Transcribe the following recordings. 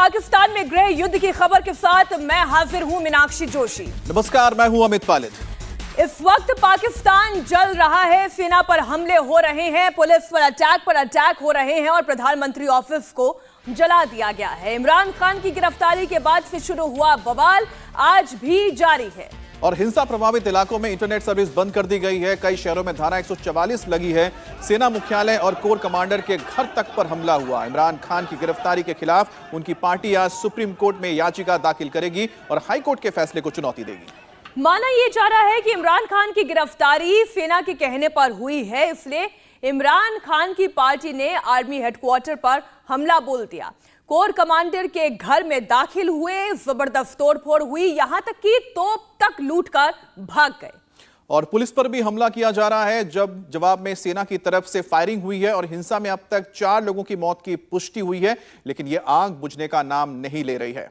पाकिस्तान में गृह युद्ध की खबर के साथ मैं हाजिर हूं मीनाक्षी जोशी। नमस्कार, मैं हूं अमित पालित। इस वक्त पाकिस्तान जल रहा है, सेना पर हमले हो रहे हैं, पुलिस पर अटैक हो रहे हैं और प्रधानमंत्री ऑफिस को जला दिया गया है। इमरान खान की गिरफ्तारी के बाद से शुरू हुआ बवाल आज भी जारी है और हिंसा प्रभावित इलाकों में इंटरनेट सर्विस बंद कर दी गई है। कई शहरों में धारा 144 लगी है। सेना मुख्यालय और कोर कमांडर के घर तक पर हमला हुआ। इमरान खान की गिरफ्तारी के खिलाफ उनकी पार्टी आज सुप्रीम कोर्ट में याचिका दाखिल करेगी और हाई कोर्ट के फैसले को चुनौती देगी। माना यह जा रहा है कि इमरान खान की गिरफ्तारी सेना के कहने पर हुई है, इसलिए इमरान खान की पार्टी ने आर्मी हेडक्वार्टर पर हमला बोल दिया। कोर कमांडर के घर में दाखिल हुए, जबरदस्त तोड़फोड़ हुई, यहां तक कि तोप तक लूटकर भाग गए। और पुलिस पर भी हमला किया जा रहा है, जब जवाब में सेना की तरफ से फायरिंग हुई है और हिंसा में अब तक 4 लोगों की मौत की पुष्टि हुई है, लेकिन यह आग बुझने का नाम नहीं ले रही है।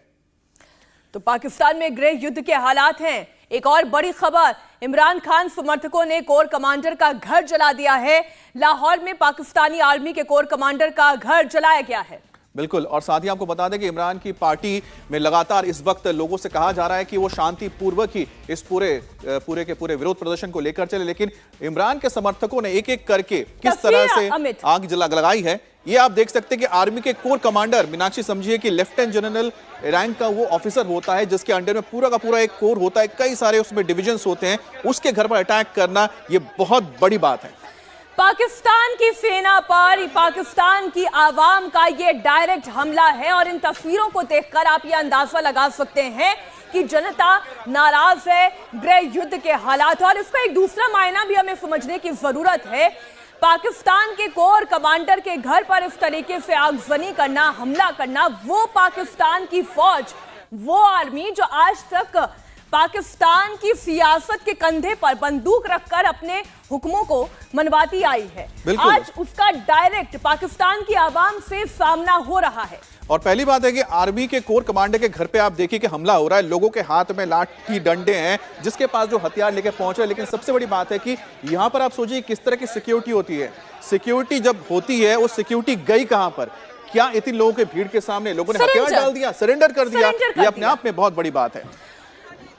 तो पाकिस्तान में गृह युद्ध के हालात हैं। एक और बड़ी खबर, इमरान खान समर्थकों ने कोर कमांडर का घर जला दिया है। लाहौर में पाकिस्तानी आर्मी के कोर कमांडर का घर जलाया गया है। बिल्कुल, और साथ ही आपको बता दें कि इमरान की पार्टी में लगातार इस वक्त लोगों से कहा जा रहा है कि वो शांतिपूर्वक ही इस पूरे के पूरे विरोध प्रदर्शन को लेकर चले, लेकिन इमरान के समर्थकों ने एक एक करके किस तरह से आग लगाई है, ये आप देख सकते हैं कि आर्मी के कोर कमांडर, मीनाक्षी समझिए कि लेफ्टिनेंट जनरल रैंक का वो ऑफिसर होता है जिसके अंडर में पूरा का पूरा एक कोर होता है, कई सारे उसमें डिविजन्स होते हैं, उसके घर पर अटैक करना ये बहुत बड़ी बात है। पाकिस्तान की सेना पर पाकिस्तान की आवाम का ये डायरेक्ट हमला है और इन तस्वीरों को देखकर आप ये अंदाजा लगा सकते हैं कि जनता नाराज है गृह युद्ध के हालात। और इसका एक दूसरा मायना भी हमें समझने की जरूरत है। पाकिस्तान के कोर कमांडर के घर पर इस तरीके से आगजनी करना, हमला करना, वो पाकिस्तान की फौज, वो आर्मी जो आज तक पाकिस्तान की सियासत के कंधे पर बंदूक रखकर अपने हुक्मों को मनवाती आई है, आज उसका डायरेक्ट पाकिस्तान की आवाम से सामना हो रहा है। और पहली बात है कि आर्मी के कोर कमांडर के घर पे आप देखिए कि हमला हो रहा है, लोगों के हाथ में लाठी डंडे हैं, जिसके पास जो हथियार लेके पहुंच रहे हैं। लेकिन सबसे बड़ी बात है कि यहां पर आप सोचिए किस तरह की सिक्योरिटी होती है। सिक्योरिटी जब होती है, वो सिक्योरिटी गई कहां पर? क्या इतने लोगों के भीड़ के सामने लोगों ने हथियार डाल दिया, सरेंडर कर दिया? ये अपने आप में बहुत बड़ी बात है।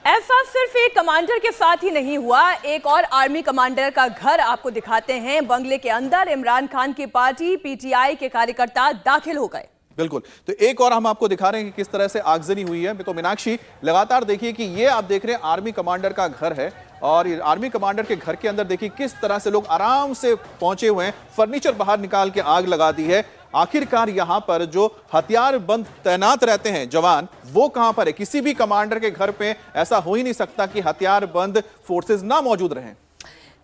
ऐसा सिर्फ एक कमांडर के साथ ही नहीं हुआ, एक और आर्मी कमांडर का घर आपको दिखाते हैं। बंगले के अंदर इमरान खान की पार्टी पीटीआई के कार्यकर्ता दाखिल हो गए। बिल्कुल, तो एक और हम आपको दिखा रहे हैं कि किस तरह से आगजनी हुई है। तो मीनाक्षी लगातार देखिए कि ये आप देख रहे हैं आर्मी कमांडर का घर है और आर्मी कमांडर के घर के अंदर देखिए किस तरह से लोग आराम से पहुंचे हुए हैं, फर्नीचर बाहर निकाल के आग लगा दी है। आखिरकार यहां पर जो हथियार बंद तैनात रहते हैं जवान, वो कहां पर है? किसी भी कमांडर के घर पे ऐसा हो ही नहीं सकता कि हथियार बंद फोर्सेस ना मौजूद रहें।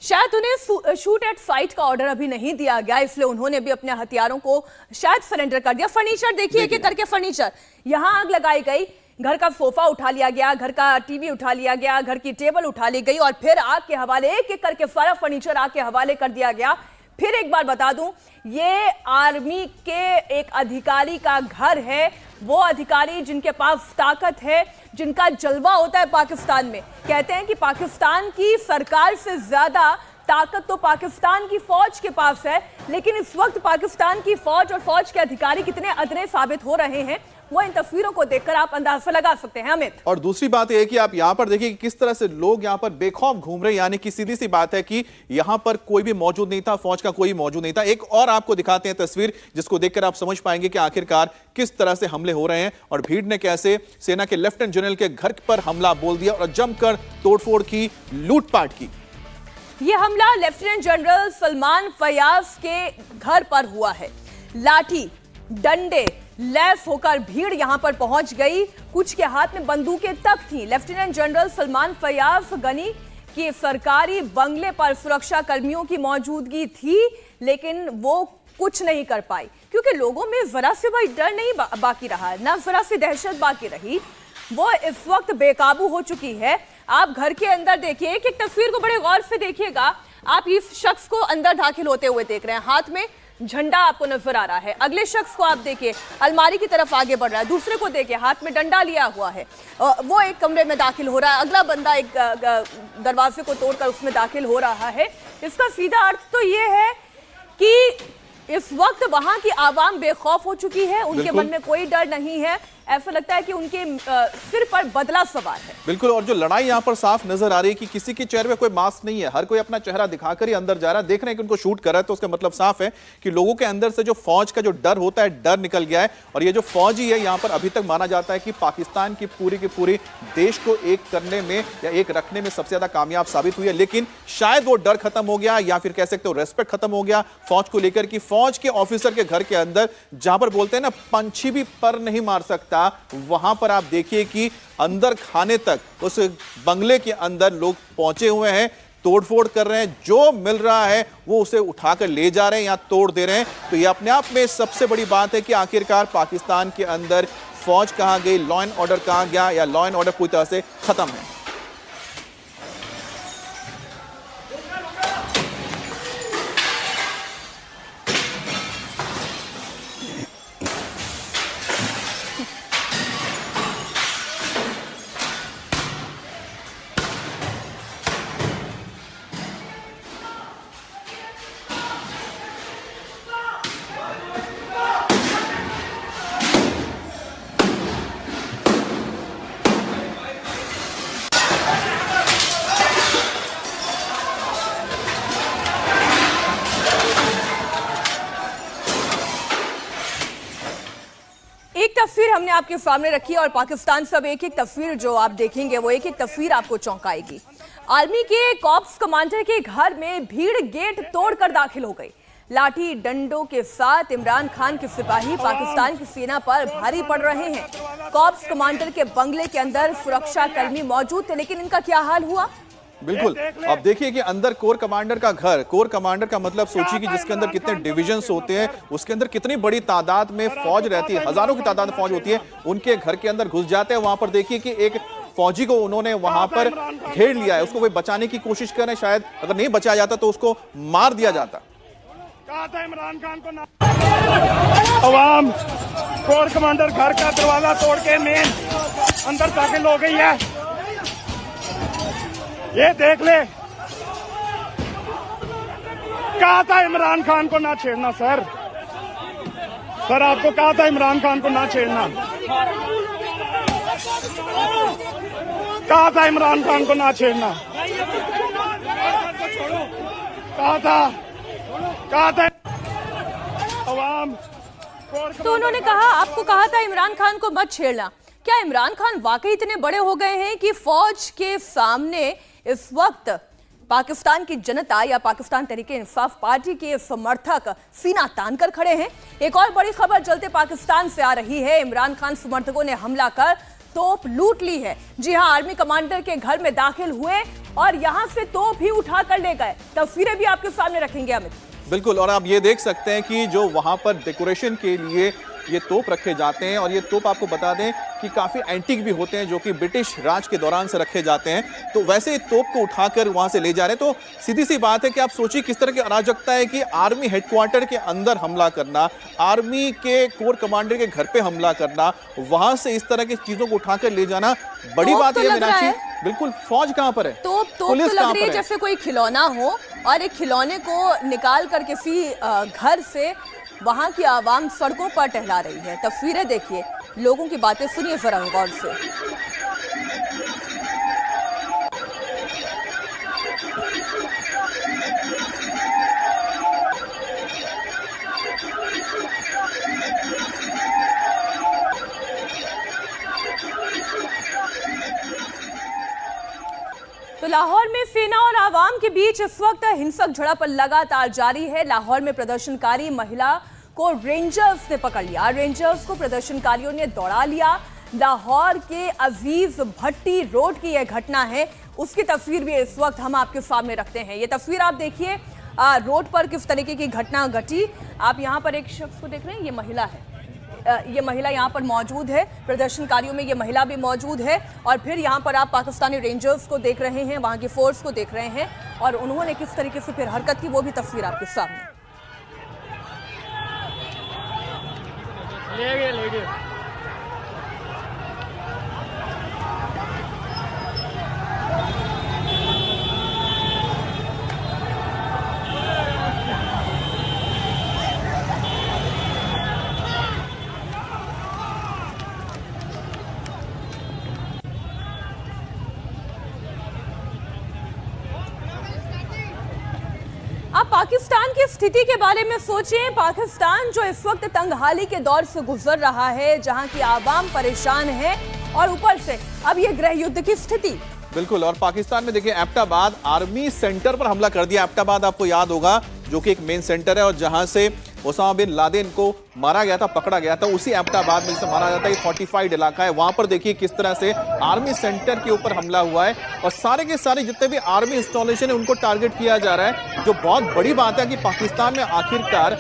शायद उन्हें शूट एट साइट का ऑर्डर अभी नहीं दिया गया, इसलिए उन्होंने भी अपने हथियारों को शायद सरेंडर कर दिया। फर्नीचर देखिए एक करके फर्नीचर, यहां आग लगाई गई, घर का सोफा उठा लिया गया, घर का टीवी उठा लिया गया, घर की टेबल उठा ली गई और फिर आग के हवाले एक एक करके सारा फर्नीचर आग के हवाले कर दिया गया। फिर एक बार बता दूं, ये आर्मी के एक अधिकारी का घर है, वो अधिकारी जिनके पास ताकत है, जिनका जलवा होता है पाकिस्तान में। कहते हैं कि पाकिस्तान की सरकार से ज्यादा ताकत तो पाकिस्तान की फौज के पास है, लेकिन इस वक्त पाकिस्तान की फौज और फौज के अधिकारी कितने अधरे साबित हो रहे हैं, वो इन तस्वीरों को देखकर आप अंदाजा लगा सकते हैं अमित। और दूसरी बात यह है कि आप यहां पर देखिए कि किस तरह से लोग यहां पर बेखौफ घूम रहे हैं, यानी कि सीधी सी बात है कि यहां पर कोई भी मौजूद नहीं था, फौज का कोई मौजूद नहीं था। एक और आपको दिखाते हैं तस्वीर, जिसको देखकर आप समझ पाएंगे कि आखिरकार किस तरह से हमले हो रहे हैं और भीड़ ने कैसे सेना के लेफ्टिनेंट जनरल के घर पर हमला बोल दिया और जमकर तोड़फोड़ की, लूटपाट की। यह हमला लेफ्टिनेंट जनरल सलमान फयाज के घर पर हुआ है। लाठी डंडे लैस होकर भीड़ यहां पर पहुंच गई, कुछ के हाथ में बंदूकें तक थी। लेफ्टिनेंट जनरल सलमान फयाज गनी की सरकारी बंगले पर सुरक्षा कर्मियों की मौजूदगी थी, लेकिन वो कुछ नहीं कर पाई क्योंकि लोगों में जरा से भी डर नहीं बाकी रहा, ना जरा सी दहशत बाकी रही। वो इस वक्त बेकाबू हो चुकी है। आप घर के अंदर देखिए, एक एक तस्वीर को बड़े गौर से देखिएगा। आप इस शख्स को अंदर दाखिल होते हुए देख रहे हैं, हाथ में झंडा आपको नजर आ रहा है। अगले शख्स को आप देखिए, अलमारी की तरफ आगे बढ़ रहा है। दूसरे को देखिए, हाथ में डंडा लिया हुआ है, वो एक कमरे में दाखिल हो रहा है। अगला बंदा एक दरवाजे को तोड़कर उसमें दाखिल हो रहा है। इसका सीधा अर्थ तो ये है कि इस वक्त वहां की आवाम बेखौफ हो चुकी है, उनके बिल्कुल। मन में कोई डर नहीं है। ऐसा लगता है कि उनके सिर पर बदला सवार है। बिल्कुल, और जो लड़ाई यहां पर साफ नजर आ रही है कि किसी के चेहरे पे कोई मास्क नहीं है, हर कोई अपना चेहरा दिखाकर ही अंदर जा रहा है। देख रहे हैं कि उनको शूट कर रहा है, तो उसका मतलब साफ है कि लोगों के अंदर से जो फौज का जो डर होता है, डर निकल गया है। और ये जो फौजी है यहां पर अभी तक माना जाता है कि पाकिस्तान की पूरी देश को एक करने में या एक रखने में सबसे ज्यादा कामयाब साबित हुई है। लेकिन शायद वो डर खत्म हो गया, या फिर कह सकते हो रेस्पेक्ट खत्म हो गया फौज को लेकर, कि फौज के ऑफिसर के घर के अंदर जहां पर बोलते हैं ना पंछी भी पर नहीं मार सकता, वहां पर आप देखिए कि अंदर खाने तक उस बंगले के अंदर लोग पहुंचे हुए हैं, तोड़फोड़ कर रहे हैं, जो मिल रहा है वो उसे उठाकर ले जा रहे हैं या तोड़ दे रहे हैं। तो ये अपने आप में सबसे बड़ी बात है कि आखिरकार पाकिस्तान के अंदर फौज कहां गई, लॉ एंड ऑर्डर कहां गया, या लॉ एंड ऑर्डर पूरी तरह से खत्म है। एक तस्वीर हमने आपके सामने रखी है और पाकिस्तान से अब एक एक तस्वीर जो आप देखेंगे वो एक एक तस्वीर आपको चौंकाएगी। आर्मी के कॉप्स कमांडर के घर में भीड़ गेट तोड़कर दाखिल हो गई। लाठी डंडों के साथ इमरान खान के सिपाही पाकिस्तान की सेना पर भारी पड़ रहे हैं। कॉप्स कमांडर के बंगले के अंदर सुरक्षा कर्मी मौजूद थे, लेकिन इनका क्या हाल हुआ? बिल्कुल, अब देखिए कि अंदर कोर कमांडर का घर, कोर कमांडर का मतलब सोचिए कि जिसके अंदर कितने डिविजन्स होते हैं, उसके अंदर कितनी बड़ी तादाद में फौज रहती है, हजारों की तादाद में फौज होती है। उनके घर के अंदर घुस जाते हैं, वहां पर देखिए कि एक फौजी को उन्होंने वहां पर घेर लिया है, उसको कोई बचाने की कोशिश कर रहे हैं। शायद अगर नहीं बचाया जाता तो उसको मार दिया जाता। कहा था इमरान खान को ना अवाम कोर कमांडर घर का दरवाजा तोड़ के मेन अंदर दाखिल हो गई है, ये देख ले। कहा था इमरान खान को ना छेड़ना सर, सर आपको कहा था इमरान खान को ना छेड़ना, कहा था इमरान खान को ना छेड़ना, कहा था अवाम। तो उन्होंने कहा, आपको कहा था इमरान खान को मत छेड़ना। क्या इमरान खान वाकई इतने बड़े हो गए हैं कि फौज के सामने इस वक्त पाकिस्तान की जनता या पाकिस्तान तहरीक इंसाफ पार्टी के समर्थक सीना तान कर खड़े हैं? एक और बड़ी खबर चलते पाकिस्तान से आ रही है। इमरान खान समर्थकों ने हमला कर तोप लूट ली है। जी हां, आर्मी कमांडर के घर में दाखिल हुए और यहां से तोप भी उठा कर ले गए। तस्वीरें भी आपके सामने रखेंगे अमित। बिल्कुल, और आप ये देख सकते हैं कि जो वहां पर डेकोरेशन के लिए ये तोप रखे जाते हैं, और ये तोप आपको बता दें कि काफी एंटीक भी होते हैं, जो कि ब्रिटिश राज के दौरान से रखे जाते हैं। तो वैसे तोप को उठाकर वहां से ले जा रहे हैं। तो सीधी सी बात है कि आप सोचिए किस तरह की अराजकता है कि आर्मी हेडक्वार्टर के अंदर हमला करना, आर्मी के कोर कमांडर के घर पे हमला करना, वहां से इस तरह की चीजों को उठाकर ले जाना बड़ी बात है मीनाक्षी। बिल्कुल, फौज कहां पर है? तोप तो लग रही है जैसे कोई खिलौना हो, और एक खिलौने को निकाल कर किसी घर से वहां की आवाम सड़कों पर टहला रही है। तस्वीरें देखिए, लोगों की बातें सुनिए जरा गौर से। तो लाहौर में सेना और आवाम के बीच इस वक्त हिंसक झड़प लगातार जारी है। लाहौर में प्रदर्शनकारी महिला को रेंजर्स ने पकड़ लिया। रेंजर्स को प्रदर्शनकारियों ने दौड़ा लिया। लाहौर के अजीज भट्टी रोड की यह घटना है, उसकी तस्वीर भी इस वक्त हम आपके सामने रखते हैं। ये तस्वीर आप देखिए, रोड पर किस तरीके की घटना घटी। आप यहाँ पर एक शख्स को देख रहे हैं, ये महिला है। ये महिला यहाँ पर मौजूद है, प्रदर्शनकारियों में ये महिला भी मौजूद है। और फिर यहाँ पर आप पाकिस्तानी रेंजर्स को देख रहे हैं, वहाँ की फोर्स को देख रहे हैं, और उन्होंने किस तरीके से फिर हरकत की वो भी तस्वीर आपके सामने। ले गए। पाकिस्तान की स्थिति के बारे में सोचें। पाकिस्तान जो इस वक्त तंगहाली के दौर से गुजर रहा है, जहां की आवाम परेशान है और ऊपर से अब ये गृह युद्ध की स्थिति। बिल्कुल। और पाकिस्तान में देखिए एबटाबाद आर्मी सेंटर पर हमला कर दिया। एबटाबाद आपको याद होगा जो कि एक मेन सेंटर है और जहां से ओसामा बिन लादेन को मारा गया था, पकड़ा गया था, उसी एबटाबाद में जिसे माना जाता है, ये फोर्टिफाइड इलाका है। वहां पर देखिए किस तरह से आर्मी सेंटर के ऊपर हमला हुआ है और सारे के सारे जितने भी आर्मी इंस्टॉलेशन है उनको टारगेट किया जा रहा है। जो बहुत बड़ी बात है कि पाकिस्तान में आखिरकार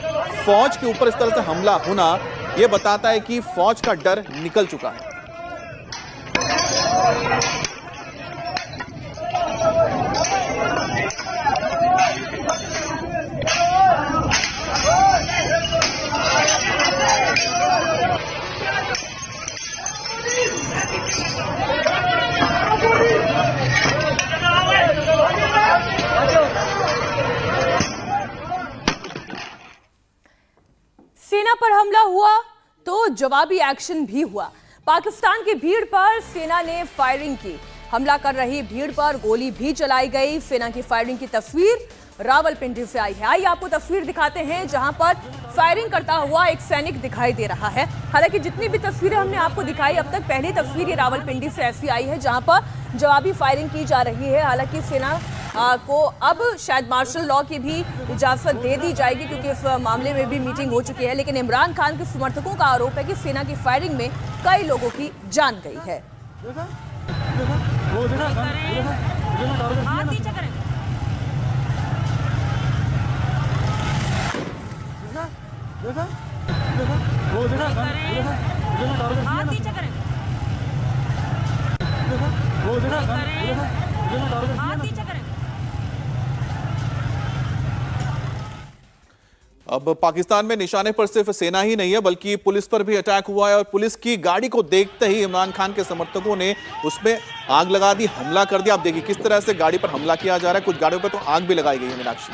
फौज के ऊपर इस तरह से हमला होना यह बताता है कि फौज का डर निकल चुका है। सेना पर हमला हुआ तो जवाबी एक्शन भी हुआ। पाकिस्तान की भीड़ पर सेना ने फायरिंग की। हमला कर रही भीड़ पर गोली भी चलाई गई। सेना की फायरिंग की तस्वीर रावलपिंडी से आई है। आइए आपको तस्वीर दिखाते हैं जहां पर फायरिंग करता हुआ एक सैनिक दिखाई दे रहा है। हालांकि जितनी भी तस्वीरें हमने आपको दिखाई अब तक, पहली तस्वीर ये रावलपिंडी से ऐसी आई है जहां पर जवाबी फायरिंग की जा रही है। हालांकि सेना को अब शायद मार्शल लॉ की भी इजाजत दे दी जाएगी क्योंकि इस मामले में भी मीटिंग हो चुकी है। लेकिन इमरान खान के समर्थकों का आरोप है कि सेना की फायरिंग में कई लोगों की जान गई है। अब पाकिस्तान में निशाने पर सिर्फ सेना ही नहीं है बल्कि पुलिस पर भी अटैक हुआ है और पुलिस की गाड़ी को देखते ही इमरान खान के समर्थकों ने उसमें आग लगा दी, हमला कर दिया। आप देखिए किस तरह से गाड़ी पर हमला किया जा रहा है। कुछ गाड़ियों पर तो आग भी लगाई गई है। मीनाक्षी,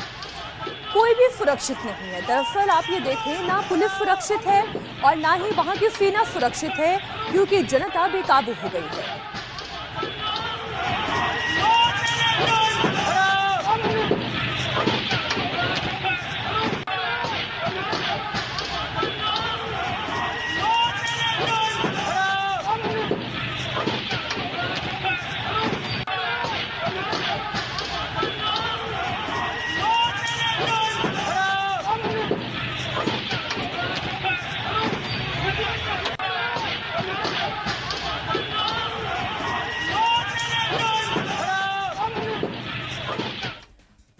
कोई भी सुरक्षित नहीं है। दरअसल आप ये देखें, ना पुलिस सुरक्षित है और ना ही वहां की सेना सुरक्षित है क्योंकि जनता बेकाबू हो गई है।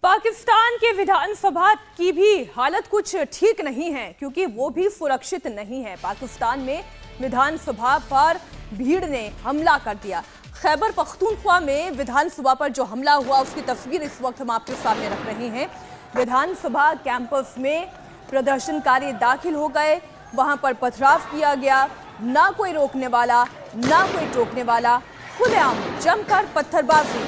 पाकिस्तान के विधानसभा की भी हालत कुछ ठीक नहीं है क्योंकि वो भी सुरक्षित नहीं है। पाकिस्तान में विधानसभा पर भीड़ ने हमला कर दिया। खैबर पख्तूनख्वा में विधानसभा पर जो हमला हुआ उसकी तस्वीर इस वक्त हम आपके सामने रख रहे हैं। विधानसभा कैंपस में प्रदर्शनकारी दाखिल हो गए, वहां पर पथराव किया गया। ना कोई रोकने वाला, ना कोई टोकने वाला, खुलेआम जमकर पत्थरबाजी।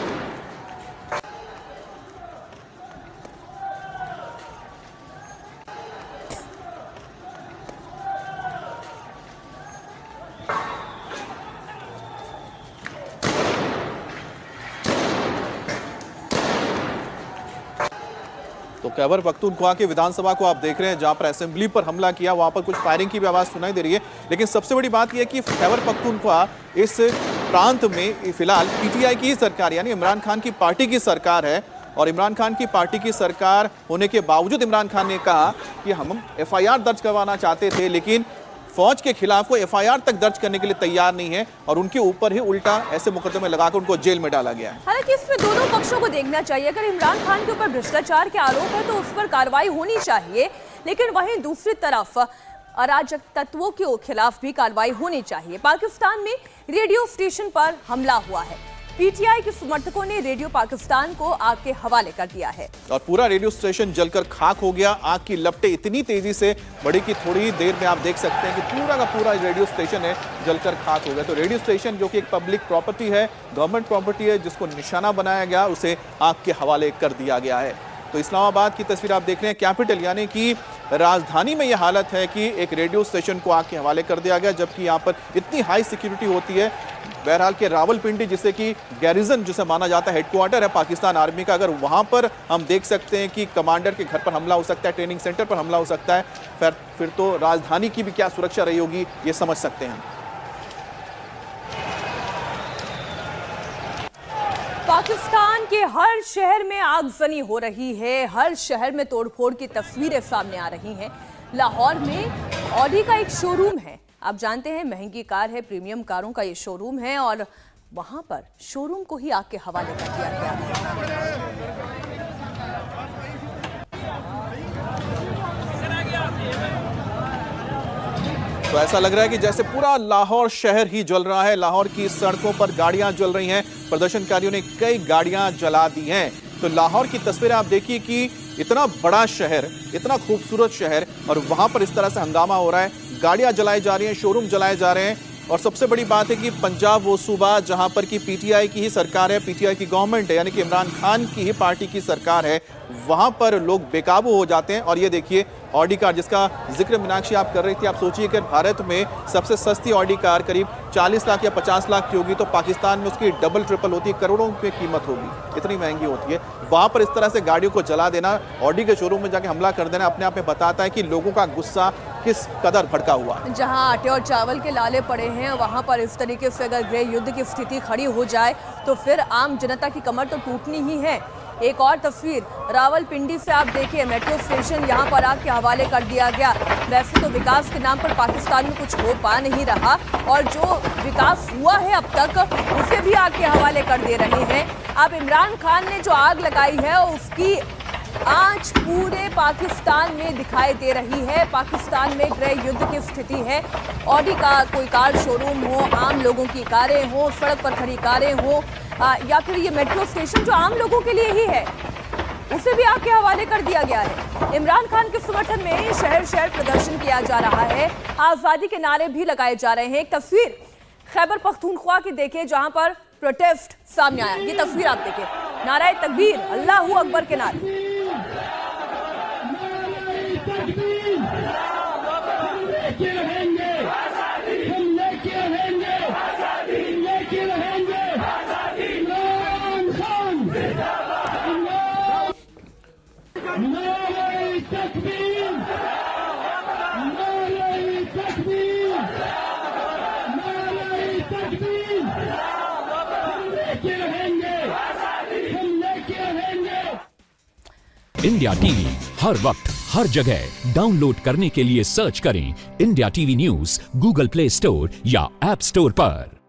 तो खैबर पख्तूनख्वा के विधानसभा को आप देख रहे हैं जहां पर असेंबली पर हमला किया, वहां पर कुछ फायरिंग की भी आवाज सुनाई दे रही है। लेकिन सबसे बड़ी बात यह है कि खैबर पख्तूनख्वा इस प्रांत में फिलहाल पीटीआई की ही सरकार यानी इमरान खान की पार्टी की सरकार है और इमरान खान की पार्टी की सरकार होने के बावजूद इमरान खान ने कहा कि हम एफआईआर दर्ज करवाना चाहते थे लेकिन फौज के खिलाफ कोई एफआईआर तक दर्ज करने के लिए तैयार नहीं है और उनके ऊपर ही उल्टा ऐसे मुकदमे लगाकर उनको जेल में डाला गया है। हालांकि इसमें दोनों पक्षों को देखना चाहिए। अगर इमरान खान के ऊपर भ्रष्टाचार के आरोप है तो उस पर कार्रवाई होनी चाहिए, लेकिन वहीं दूसरी तरफ अराजक तत्वों के खिलाफ भी कार्रवाई होनी चाहिए। पाकिस्तान में रेडियो स्टेशन पर हमला हुआ है। पीटीआई के समर्थकों ने रेडियो पाकिस्तान को आग के हवाले कर दिया है और पूरा रेडियो स्टेशन जलकर खाक हो गया। आग की लपटें इतनी तेजी से बढ़ी कि थोड़ी ही देर में आप देख सकते हैं कि पूरा का पूरा रेडियो स्टेशन है जलकर खाक हो गया। तो रेडियो स्टेशन जो कि एक पब्लिक प्रॉपर्टी है, गवर्नमेंट प्रॉपर्टी है, जिसको निशाना बनाया गया, उसे आग के हवाले कर दिया गया है। तो इस्लामाबाद की तस्वीर आप देख रहे हैं। कैपिटल यानी कि राजधानी में यह हालत है कि एक रेडियो स्टेशन को आग के हवाले कर दिया गया, जबकि यहां पर इतनी हाई सिक्योरिटी होती है। बहरहाल के रावलपिंडी, जिसे कि गैरिजन जिसे माना जाता है, हेडक्वार्टर है पाकिस्तान आर्मी का, अगर वहां पर हम देख सकते हैं कि कमांडर के घर पर हमला हो सकता है, ट्रेनिंग सेंटर पर हमला हो सकता है, फिर तो राजधानी की भी क्या सुरक्षा रही होगी ये समझ सकते हैं। पाकिस्तान के हर शहर में आगजनी हो रही है, हर शहर में तोड़फोड़ की तस्वीरें सामने आ रही हैं। लाहौर में ऑडी का एक शोरूम है, आप जानते हैं महंगी कार है, प्रीमियम कारों का ये शोरूम है, और वहां पर शोरूम को ही आग के हवाले कर दिया गया है। तो ऐसा लग रहा है कि जैसे पूरा लाहौर शहर ही जल रहा है। लाहौर की सड़कों पर गाड़ियां जल रही हैं, प्रदर्शनकारियों ने कई गाड़ियां जला दी हैं। तो लाहौर की तस्वीरें आप देखिए कि इतना बड़ा शहर, इतना खूबसूरत शहर, और वहां पर इस तरह से हंगामा हो रहा है, गाड़ियां जलाई जा रही हैं, शोरूम जलाए जा रहे हैं। और सबसे बड़ी बात है कि पंजाब वो सूबा जहां पर कि पीटीआई की ही सरकार है, पीटीआई की गवर्नमेंट है, यानी कि इमरान खान की ही पार्टी की सरकार है, वहां पर लोग बेकाबू हो जाते हैं। और ये देखिए ऑडी कार, जिसका जिक्र मीनाक्षी आप कर रही थी, आप सोचिए कि भारत में सबसे सस्ती ऑडी कार करीब 40 लाख या 50 लाख की होगी, तो पाकिस्तान में उसकी डबल ट्रिपल होती है, करोड़ों की कीमत होगी, इतनी महंगी होती है। वहां पर इस तरह से गाड़ियों को जला देना, ऑडी के शोरूम में जाके हमला कर देना, अपने आप में बताता है कि लोगों का गुस्सा किस कदर भड़का हुआ। जहां आटे और चावल के लाले पड़े हैं, वहां पर इस तरीके से अगर गृह युद्ध की स्थिति खड़ी हो जाए तो फिर आम जनता की कमर तो टूटनी ही है। एक और तस्वीर रावलपिंडी से आप देखिए, मेट्रो स्टेशन यहां पर आग के हवाले कर दिया गया। वैसे तो विकास के नाम पर पाकिस्तान में कुछ हो पा नहीं रहा, और जो विकास हुआ है अब तक उसे भी आग के हवाले कर दे रहे हैं। अब इमरान खान ने जो आग लगाई है उसकी आंच पूरे पाकिस्तान में दिखाई दे रही है। पाकिस्तान में गृह युद्ध की स्थिति है। ऑडी का कोई कार शोरूम हो, आम लोगों की कारें हो, सड़क पर खड़ी कारें हो, या फिर ये मेट्रो स्टेशन जो आम लोगों के लिए ही है, उसे भी आग के हवाले कर दिया गया है। इमरान खान के समर्थन में शहर शहर प्रदर्शन किया जा रहा है, आजादी के नारे भी लगाए जा रहे हैं। एक तस्वीर खैबर पख्तूनख्वा की देखिए, जहां पर प्रोटेस्ट सामने आया। ये तस्वीर आप देखिए, नाराए तकबीर, अल्लाहू अकबर के नारे। इंडिया टीवी हर वक्त हर जगह डाउनलोड करने के लिए सर्च करें India TV news Google play store या ऐप स्टोर पर।